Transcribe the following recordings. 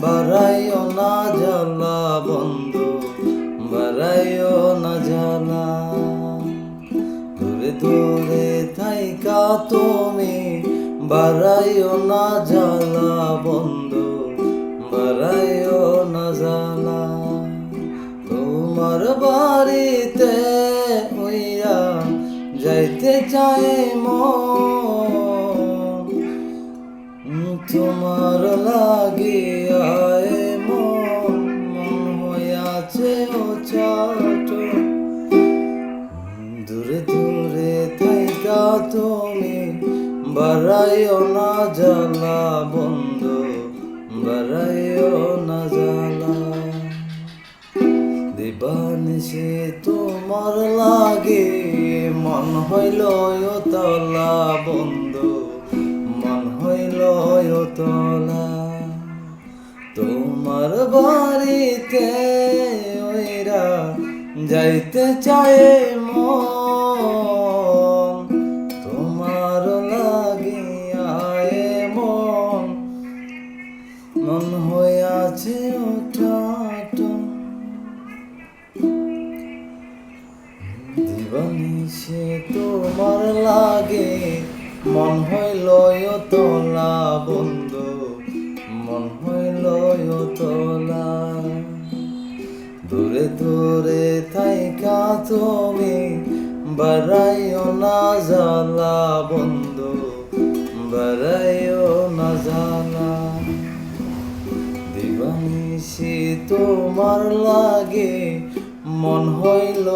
বাড়াইও না জ্বালা বন্ধু, বাড়াইও না জ্বালা। দূরে দূরে থাইকা তুমি বাড়াইও না জ্বালা বন্ধু, বাড়াইও না জ্বালা। তোমার বাড়িতে হইয়া যাইতে চাই মন, তোমার লাগিয়া মন হইয়াছে ও চাট। দূরে দূরে থাইকা তুমি বাড়াইও না জ্বালা বন্ধু, বাড়াইও না জ্বালা। দিবানিশি তোমার লাগে মন হইল তলা বন্ধু, মন হইল তলা। তোমার বাড়িতে ওইরা যাইতে চায় মন, তোমার লাগিয়া মন মন হইয়াছে ওঠাট। দিবানিশি তোমার লাগে মন হইল তলা বন্ধু, মন হইল তলা। দূরে দূরে থাইকা তুমি বাড়াইও না জ্বালা বন্ধু, বাড়াইও না জ্বালা। দিবানিশি তোমার লাগে মন হইল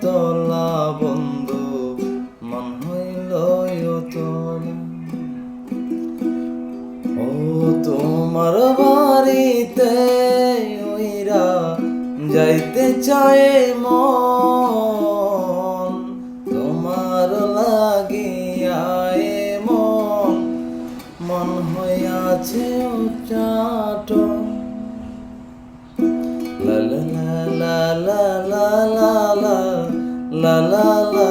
তলা বন্ধু, মন হইল তলা। ও তোমার বাড়িতে ওইরা যাইতে চায় মন, তোমার লাগিয়া মন মন হইয়াছে চাট। লা লা লা লা লা লা লা লা লা লা